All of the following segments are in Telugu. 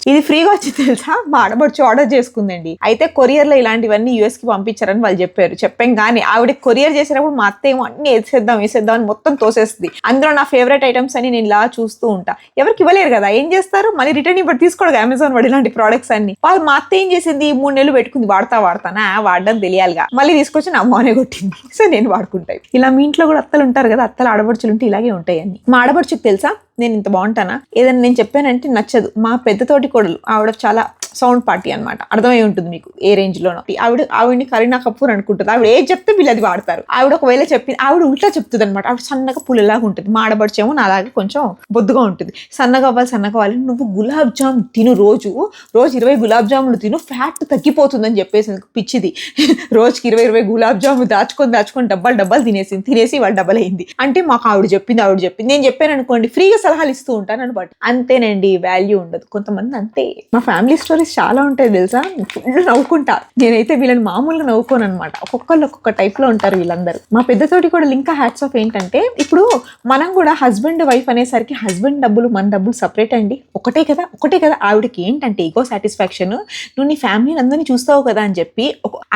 ఇది ఫ్రీగా వచ్చి తెలుసా, మా ఆడబడుచు ఆర్డర్ చేసుకుందండి. అయితే కొరియర్ లో ఇలాంటివన్నీ యూఎస్ కి పంపించారని వాళ్ళు చెప్పాం. కానీ ఆవిడ కొరియర్ చేసినప్పుడు మా అత్త ఏమో అన్ని వేసేద్దాం అని మొత్తం తోసేస్తుంది. అందులో నా ఫేవరెట్ ఐటమ్స్ అని నేను ఇలా చూస్తూ ఉంటా. ఎవరికి ఇవ్వలేరు కదా, ఏం చేస్తారు, మళ్ళీ రిటర్న్ ఇప్పుడు తీసుకోడు అమెజాన్ వాడు ఇలాంటి ప్రోడక్ట్స్ అన్ని. వాళ్ళు మా అత్త ఏం చేసింది, 3 నెలలు పెట్టుకుంది, వాడతానా వాడడం తెలియాలిగా, మళ్ళీ తీసుకొచ్చి నా అమ్మనే కొట్టింది. సో నేను వాడుకుంటాయి. ఇలా మీ ఇంట్లో కూడా అత్తలు ఉంటారు కదా, అత్తలు ఆడబడుచులు ఉంటే ఇలాగే ఉంటాయి అన్ని. మా ఆడబడుచుకు తెలుసా నేను ఇంత బాగుంటానా, ఏదైనా నేను చెప్పానంటే నచ్చదు. మా పెద్ద తోటి కోడలు ఆవిడ చాలా సౌండ్ పార్టీ అనమాట, అర్థమై ఉంటుంది మీకు ఏ రేంజ్ లోనో. ఆవిడని కరీనా కపూర్ అనుకుంటుంది. ఆవిడ ఏం చెప్తే వీళ్ళు అది వాడతారు. ఆవిడ ఒకవేళ చెప్పి ఆవిడ ఉల్టా చెప్తుంది అనమాట. ఆవిడ సన్నగా పుల్లలాగా ఉంటుంది. మా ఆడబడిచేమో నాలాగే కొంచెం బొద్దుగా ఉంటుంది. సన్నగా అవ్వాలి, నువ్వు గులాబ్ జామ్ తిను, రోజు 20 గులాబ్ జాములు తిను, ఫ్యాట్ తగ్గిపోతుందని చెప్పేసి పిచ్చిది. రోజుకి 20 గులాబ్ జాములు దాచుకొని డబ్బాలు తినేసి వాళ్ళ డబ్బల్ అయింది. అంటే మాకు ఆవిడ చెప్పింది. నేను చెప్పాను అనుకోండి, ఫ్రీగా సలహాలు ఇస్తూ ఉంటాను అనమాట. అంతేనండి, వాల్యూ ఉండదు. కొంతమంది అంతే. మా ఫ్యామిలీ స్టోరీస్ చాలా ఉంటాయి తెలుసా, ఫుల్ నవ్వుకుంటా. నేనైతే వీళ్ళని మామూలుగా నవ్వుకోను అనమాట. ఒక్కొక్కళ్ళు ఒక్కొక్క టైప్ లో ఉంటారు వీళ్ళందరూ. మా పెద్దతోటి కూడా ఇంకా హ్యాట్స్ ఆఫ్ ఏంటంటే, ఇప్పుడు మనం కూడా హస్బెండ్ వైఫ్ అనేసరికి హస్బెండ్ డబ్బులు మన డబ్బులు సపరేట్ అండి. ఒకటే కదా. ఆవిడకి ఏంటంటే ఈగో సాటిస్ఫాక్షన్, నువ్వు నీ ఫ్యామిలీ అందరినీ చూస్తావు కదా అని చెప్పి.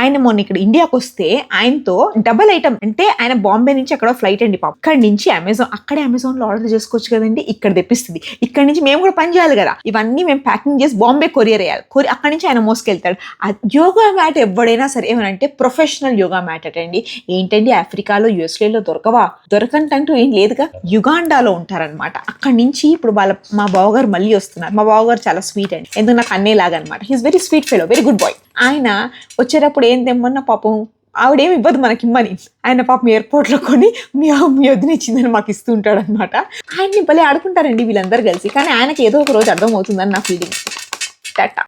ఆయన మొన్న ఇక్కడ ఇండియాకి వస్తే ఆయనతో డబల్ ఐటమ్, అంటే ఆయన బాంబే నుంచి అక్కడ ఫ్లైట్ అండి పాప, అక్కడి నుంచి అమెజాన్ లో ఆర్డర్ చేసుకోవచ్చు కదండి, ఇక్కడ తెప్పిస్తుంది. ఇక్కడ నుంచి మేము కూడా పని చేయాలి కదా, ఇవన్నీ మేము ప్యాకింగ్ చేసి బాంబే కొరియర్ వేయాలి. అక్కడి నుంచి ఆయన మోసుకెళ్తాడు. యోగా మ్యాట్ ఎవడైనా సరే ఏమనంటే ప్రొఫెషనల్ యోగా మ్యాట్ అటండి. ఏంటండి ఆఫ్రికాలో యూఎస్ఏలో దొరకంటూ ఏం లేదుగా, యుగాండాలో ఉంటారనమాట. అక్కడి నుంచి ఇప్పుడు మా బావగారు మళ్ళీ వస్తున్నారు. మా బావగారు చాలా స్వీట్ అండి, ఎందుకు నాకు అన్నేలాగా అనమాట. He's very sweet fellow, very good boy. ఆయన వచ్చేటప్పుడు ఏం తెమ్మన్నా పాపం ఆవిడేమి ఇవ్వదు మనకిమ్మని, ఆయన పాపం ఎయిర్పోర్ట్ లో కొని మీ వదిన ఇచ్చిందని మాకు ఇస్తూ ఉంటాడు అనమాట. ఆయన్ని భలే ఆడుకుంటారండి వీళ్ళందరూ కలిసి. కానీ ఆయనకి ఏదో ఒక రోజు అర్థం అవుతుందని నా ఫీలింగ్. టాటా.